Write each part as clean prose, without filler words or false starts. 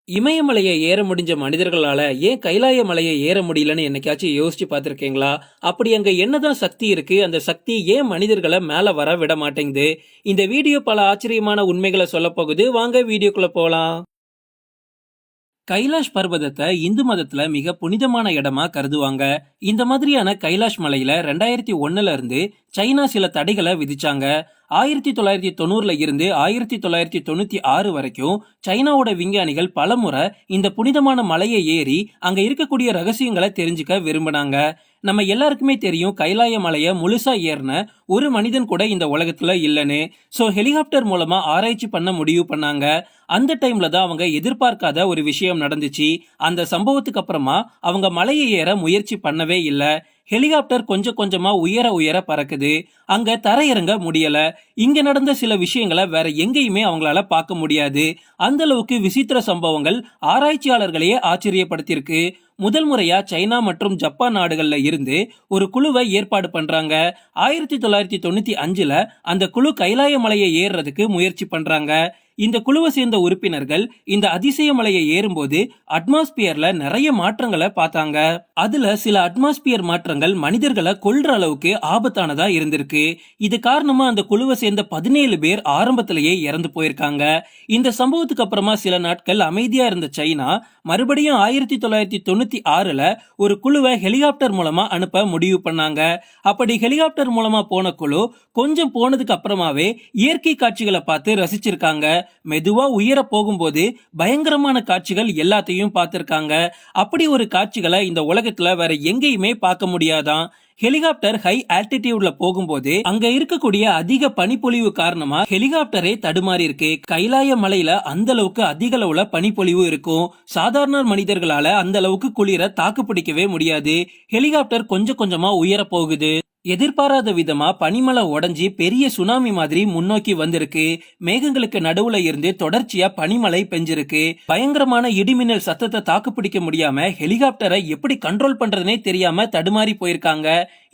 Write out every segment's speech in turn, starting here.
இமயமலையை ஏற முடிஞ்ச மனிதர்களால ஏன் கைலாய மலையை ஏற முடியலன்னு என்னைக்காச்சும் யோசிச்சு பார்த்திருக்கீங்களா? அப்படி அங்க என்னதான் சக்தி இருக்கு? அந்த சக்தி ஏன் மனிதர்களை மேல வர விட மாட்டேங்குது? இந்த வீடியோ பல ஆச்சரியமான உண்மைகளை சொல்ல போகுது. வாங்க வீடியோக்குள்ள போலாம். கைலாஷ் பர்வதத்தை இந்து மதத்துல மிக புனிதமான இடமா கருதுவாங்க. இந்த மாதிரியான கைலாஷ் மலையில 2001ல இருந்து சைனா சில தடைகளை விதிச்சாங்க. 1990ல இருந்து 1996 வரைக்கும் சைனாவோட விஞ்ஞானிகள் பலமுறை இந்த புனிதமான மலையை ஏறி அங்க இருக்கக்கூடிய ரகசியங்களை தெரிஞ்சுக்க விரும்பினாங்க. நம்ம எல்லாருக்குமே தெரியும், கைலாய மலையை முழுசா ஏறின ஒரு மனிதன் கூட இந்த உலகத்துல இல்லைன்னு. சோ ஹெலிகாப்டர் மூலமா ஆராய்ச்சி பண்ண முடிவு பண்ணாங்க. அந்த டைம்ல தான் அவங்க எதிர்பார்க்காத ஒரு விஷயம் நடந்துச்சு. அந்த சம்பவத்துக்கு அப்புறமா அவங்க மலையை ஏற முயற்சி பண்ணவே இல்லை. ஹெலிகாப்டர் கொஞ்சம் கொஞ்சமா உயர உயர பறக்குது. அங்க தரையிறங்க முடியல. இங்க நடந்த சில விஷயங்களை வேற எங்கேயுமே அவங்களால பார்க்க முடியாது. அந்த அளவுக்கு விசித்திர சம்பவங்கள் ஆராய்ச்சியாளர்களையே ஆச்சரியப்படுத்தியிருக்கு. முதல் முறையா சைனா மற்றும் ஜப்பான் நாடுகள்ல இருந்து ஒரு குழுவை ஏற்பாடு பண்றாங்க. 1995ல அந்த குழு கைலாய மலையை ஏறுறதுக்கு முயற்சி பண்றாங்க. இந்த குழுவை சேர்ந்த உறுப்பினர்கள் இந்த அதிசய மலையை ஏறும்போது அட்மாஸ்பியர்ல நிறைய மாற்றங்களை பார்த்தாங்க. அதுல சில அட்மாஸ்பியர் மாற்றங்கள் மனிதர்களை கொல்ற அளவுக்கு ஆபத்தானதா இருந்திருக்கு. இது காரணமா அந்த குழுவை சேர்ந்த 17 பேர் ஆரம்பத்திலேயே இறந்து போயிருக்காங்க. இந்த சம்பவத்துக்கு அப்புறமா சில நாட்கள் அமைதியா இருந்த சைனா மறுபடியும் 1996ல ஒரு குழுவை ஹெலிகாப்டர் மூலமா அனுப்ப முடிவு பண்ணாங்க. அப்படி ஹெலிகாப்டர் மூலமா போன குழு கொஞ்சம் போனதுக்கு அப்புறமாவே இயற்கை காட்சிகளை பார்த்து ரசிச்சிருக்காங்க. மெதுவா உயர போகும்போது பயங்கரமான காட்சிகள் எல்லாத்தையும் பார்த்திருக்காங்க. அப்படி ஒரு காட்சிகளை இந்த உலகத்துல வேற எங்கேயுமே பார்க்க முடியாதான். ஹெலிகாப்டர் ஹை ஆல்டிடியூட்ல போகும்போது அங்க இருக்கக்கூடிய அதிக பனிப்பொழிவு காரணமா ஹெலிகாப்டரே தடுமாறி இருக்கு. கைலாய மலையில அந்த அளவுக்கு அதிக அளவுல பனிப்பொழிவு இருக்கும். சாதாரண மனிதர்களால அந்த அளவுக்கு குளிர தாக்கு பிடிக்கவே முடியாது. ஹெலிகாப்டர் கொஞ்சம் கொஞ்சமா உயர போகுது. எதிர்பாராத விதமா பனிமலை உடைஞ்சி பெரிய சுனாமி மாதிரி முன்னோக்கி வந்திருக்கு. மேகங்களுக்கு நடுவுல இருந்து தொடர்ச்சியா பனிமலை பெஞ்சிருக்கு. பயங்கரமான இடிமின்னல் சத்தத்தை தாக்கு பிடிக்க முடியாம ஹெலிகாப்டரை எப்படி கண்ட்ரோல் பண்றதுனே தெரியாம தடுமாறி போயிருக்காங்க.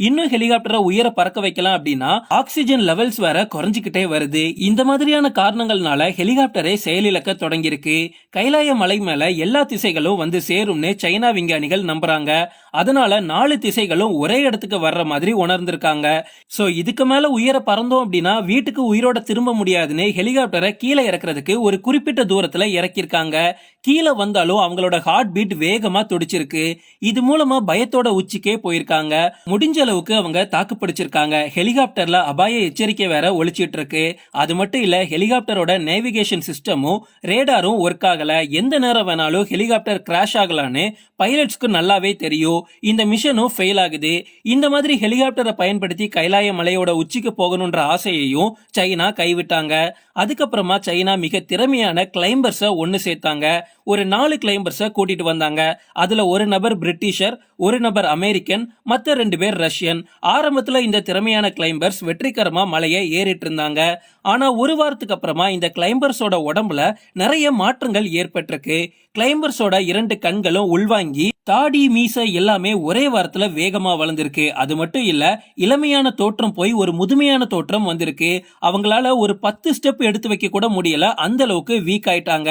இன்னும் ஹெலிகாப்டரை உயர பறக்க வைக்கலாம் அப்படின்னா ஆக்சிஜன் லெவல்ஸ் வேற குறைஞ்சிக்கிட்டே வருது. இந்த மாதிரியான காரணங்கள்னால ஹெலிகாப்டரை செயலிழக்க தொடங்கியிருக்கு. கைலாய மலை மேல எல்லா திசைகளும் வந்து சேரும்னு சைனா விஞ்ஞானிகள் நம்புறாங்க. அதனால 4 திசைகளும் ஒரே இடத்துக்கு வர்ற மாதிரி உணர்ந்திருக்காங்க. சோ இதுக்கு மேல உயர பறந்தோம் அப்படின்னா வீட்டுக்கு உயிரோட திரும்ப முடியாதுன்னு ஹெலிகாப்டரை கீழே இறக்குறதுக்கு ஒரு குறிப்பிட்ட தூரத்துல இறக்கிருக்காங்க. கீழே வந்தாலும் அவங்களோட ஹார்ட் பீட் வேகமா துடிச்சிருக்கு. இது மூலமா பயத்தோட உச்சிக்கே போயிருக்காங்க. முடிஞ்ச அளவுக்கு அவங்க தாக்கு பிடிச்சிருக்காங்க. ஹெலிகாப்டர்ல அபாய எச்சரிக்கை வேற ஒழிச்சிட்டு இருக்கு. அது மட்டும் இல்ல, ஹெலிகாப்டரோட நேவிகேஷன் சிஸ்டமும் ரேடாரும் ஒர்க் ஆகல. எந்த நேரம் வேணாலும் ஹெலிகாப்டர் கிராஷ் ஆகலான்னு பைலட்ஸ்க்கு நல்லாவே தெரியும். இந்த மிஷனும் ஃபெயில் ஆகுது. இந்த மாதிரி ஹெலிகாப்டரை பயன்படுத்தி கைலாய மலையோட உச்சிக்கு போகணும்ன்ற ஆசையையும் சைனா கைவிட்டாங்க. அதுக்கப்புறமா சைனா மிக திறமையான கிளைம்பர்ஸ ஒன்னு சேர்த்தாங்க. ஒரு 4 கிளைம்பர்ஸ கூட்டிட்டு வந்தாங்க. அதுல ஒரு நபர் பிரிட்டிஷர், ஒரு நபர் அமெரிக்கன், மத்த 2 பேர் ரஷ்யன். ஆரம்பத்துல இந்த திறமையான கிளைம்பர்ஸ் வெற்றிகரமா மலையை ஏறிட்டு இருந்தாங்க. ஆனா ஒரு வாரத்துக்கு அப்புறமா இந்த கிளைம்பர்ஸோட உடம்புல நிறைய மாற்றங்கள் ஏற்பட்டிருக்கு. கிளைம்பர்ஸோட 2 கண்களும் உள்வாங்கி தாடி மீசை எல்லாமே ஒரே வாரத்துல வேகமா வளர்ந்திருக்கு. அது மட்டும் இல்ல, இளமையான தோற்றம் போய் ஒரு முதுமையான தோற்றம் வந்திருக்கு. அவங்களால ஒரு 10 ஸ்டெப் எடுத்து வைக்க கூட முடியல. அந்த அளவுக்கு வீக் ஆயிட்டாங்க.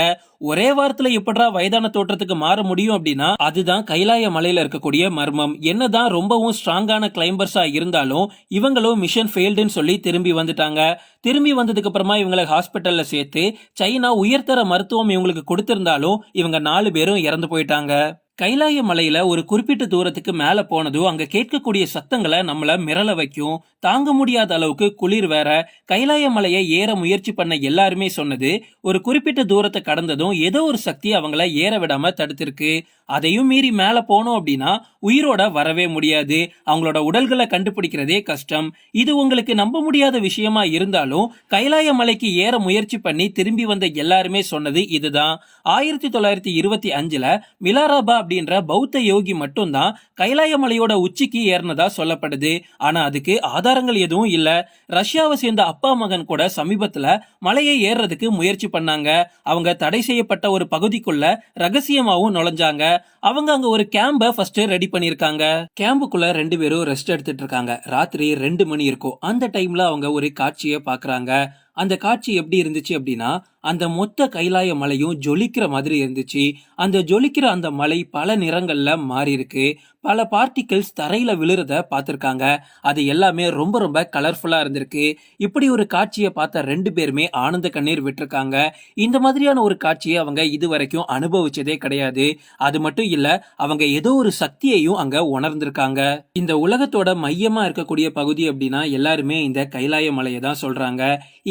ஒரே வாரத்துல எப்படா வயதான தோற்றத்துக்கு மாற முடியும் அப்படின்னா அதுதான் கைலாய மலையில இருக்கக்கூடிய மர்மம். என்னதான் ரொம்பவும் ஸ்ட்ராங்கான கிளைம்பர்ஸா இருந்தாலும் இவங்களும் மிஷன் ஃபெயில்டுன்னு சொல்லி திரும்பி வந்துட்டாங்க. திரும்பி வந்ததுக்கு அப்புறமா இவங்களை ஹாஸ்பிட்டல்ல சேர்த்து சைனா உயர்தர மருத்துவம் இவங்களுக்கு கொடுத்திருந்தாலும் இவங்க 4 பேரும் இறந்து போயிட்டாங்க. கைலாய மலையில ஒரு குறிப்பிட்ட தூரத்துக்கு மேல போனதும் அங்க கேட்கக்கூடிய சத்தங்களை நம்மள மிரள வைக்கும். தாங்க முடியாத அளவுக்கு குளிர் வேற. கைலாய மலையை ஏற முயற்சி பண்ண எல்லாருமே சொன்னது, ஒரு குறிப்பிட்ட தூரத்தை கடந்ததும் ஏதோ ஒரு சக்தி அவங்கள ஏற விடாம தடுத்திருக்கு. அதையும் மீறி மேல போனோம் அப்படின்னா உயிரோட வரவே முடியாது. அவங்களோட உடல்களை கண்டுபிடிக்கிறதே கஷ்டம். இது உங்களுக்கு நம்ப முடியாத விஷயமா இருந்தாலும் கைலாய மலைக்கு ஏற முயற்சி பண்ணி திரும்பி வந்த எல்லாருமே சொன்னது இதுதான். 1925ல மிலாராபா அப்படின்ற பௌத்த யோகி மட்டும்தான் கைலாய மலையோட உச்சிக்கு ஏறினதா சொல்லப்படுது. ஆனா அதுக்கு ஆதாரங்கள் எதுவும் இல்ல. ரஷ்யாவை சேர்ந்த அப்பா மகன் கூட சமீபத்துல மலையை ஏறதுக்கு முயற்சி பண்ணாங்க. அவங்க தடை செய்யப்பட்ட ஒரு பகுதிக்குள்ள ரகசியமாவும் நுழைஞ்சாங்க. அவங்க அங்க ஒரு கேம்ப ஃபர்ஸ்ட் ரெடி பண்ணிருக்காங்க. கேம்புக்குள்ள 2 பேரும் ரெஸ்ட் எடுத்துட்டு இருக்காங்க. ராத்திரி 2 மணி இருக்கும். அந்த டைம்ல அவங்க ஒரு காட்சியை பாக்குறாங்க. அந்த காட்சி எப்படி இருந்துச்சு அப்படின்னா, அந்த மொத்த கைலாய மலையும் ஜொலிக்கிற மாதிரி இருந்துச்சு. அந்த ஜொலிக்கிற அந்த மலை பல நிறங்கள்ல மாறி இருக்கு. பல பார்ட்டிகிள்ஸ் தரையில விழுறத பார்த்திருக்காங்க. அது எல்லாமே ரொம்ப ரொம்ப கலர்ஃபுல்லா இருந்திருக்கு. இப்படி ஒரு காட்சிய பார்த்த 2 பேருமே ஆனந்த கண்ணீர் விட்டுருக்காங்க. இந்த மாதிரியான ஒரு காட்சிய அவங்க இதுவரைக்கும் அனுபவிச்சதே கிடையாது. அது மட்டும் இல்ல, அவங்க ஏதோ ஒரு சக்தியையும் அங்க உணர்ந்திருக்காங்க. இந்த உலகத்தோட மையமா இருக்கக்கூடிய பகுதி அப்படின்னா எல்லாருமே இந்த கைலாய மலைய தான் சொல்றாங்க.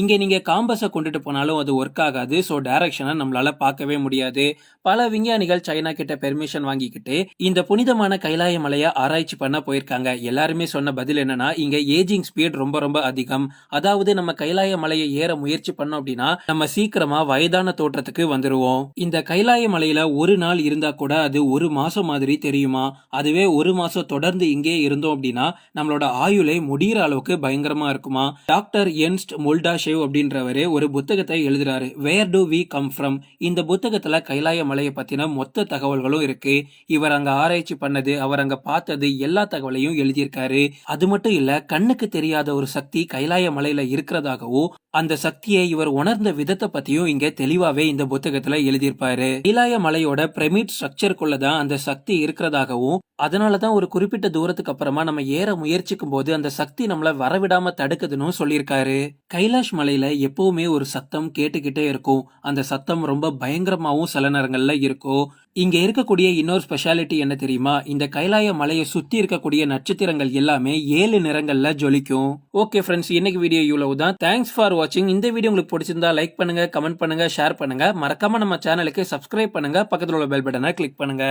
இங்க நீங்க காம்பஸ கொண்டுட்டு போனாலும் அது ஒர்க் ஆகாது. சோ டைரக்ஷன நம்மளால பார்க்கவே முடியாது. பல விஞ்ஞானிகள் சைனா கிட்ட பெர்மிஷன் வாங்கிக்கிட்டு இந்த புனிதமான கைலாய மலைய ஆராய்ச்சி பண்ண போயிருக்காங்க. எல்லாருமே சொன்ன பதில் என்னன்னா, இங்க ஏஜிங் ஸ்பீட் ரொம்ப ரொம்ப அதிகம். அதாவது நம்ம கைலாய மலையை ஏற முயற்சி பண்ணோம் அப்படின்னா நம்ம சீக்கிரமா வயதான தோற்றத்துக்கு வந்துருவோம். இந்த கைலாய மலையில ஒரு நாள் இருந்தா கூட அது ஒரு மாசம் மாதிரி தெரியுமா? அதுவே ஒரு மாசம் தொடர்ந்து இங்கே இருந்தோம் அப்படின்னா நம்மளோட ஆயுளை முடிகிற அளவுக்கு பயங்கரமா இருக்குமா? டாக்டர் என்ஸ்ட் மொல்டாஷேவ் அப்படின்றவரு ஒரு புத்தகத்தை எழுதுறாரு. வேர் டு வி கம் ஃப்ரம். இந்த புத்தகத்துல கைலாய மலையை பத்தின மொத்த தகவல்களும் இருக்கு. இவர் அங்க ஆராய்ச்சி பண்ணது, அவர் அங்க பார்த்தது எல்லா தகவலையும் எழுதியிருக்காரு. அது மட்டும் இல்ல, கண்ணுக்கு தெரியாத ஒரு சக்தி கைலாய மலையில இருக்கிறதாகவும் அந்த சக்தியை இவர் உணர்ந்த விதத்தை பத்தியும் இங்க தெளிவாவே இந்த புத்தகத்துல எழுதியிருப்பாரு. கைலாய மலையோட பிரமிட் ஸ்ட்ரக்சருக்குள்ள தான் அந்த சக்தி இருக்கிறதாகவும், அதனாலதான் ஒரு குறிப்பிட்ட தூரத்துக்கு அப்புறமா நம்ம ஏற முயற்சிக்கும் போது அந்த சக்தி நம்மள வரவிடாம தடுக்குதுன்னு சொல்லியிருக்காரு. கைலாஷ் மலையில எப்பவுமே ஒரு சத்தம் கேட்டுக்கிட்டே இருக்கும். அந்த சத்தம் ரொம்ப பயங்கரமாவும் சில நேரங்கள்ல இருக்கும். இங்க இருக்கக்கூடிய இன்னொரு ஸ்பெஷாலிட்டி என்ன தெரியுமா? இந்த கைலாய மலையை சுத்தி இருக்கக்கூடிய நட்சத்திரங்கள் எல்லாமே 7 நிறங்கள்ல ஜொலிக்கும். ஓகே ஃப்ரெண்ட்ஸ், இன்னைக்கு வீடியோ இவ்வளவுதான். தேங்க்ஸ் ஃபார் வாட்சிங். இந்த வீடியோ உங்களுக்கு பிடிச்சிருந்தா லைக் பண்ணுங்க, கமெண்ட் பண்ணுங்க, ஷேர் பண்ணுங்க. மறக்காம நம்ம சேனலுக்கு சப்ஸ்கிரைப் பண்ணுங்க. பக்கத்துல உள்ள பெல் பட்டனை கிளிக் பண்ணுங்க.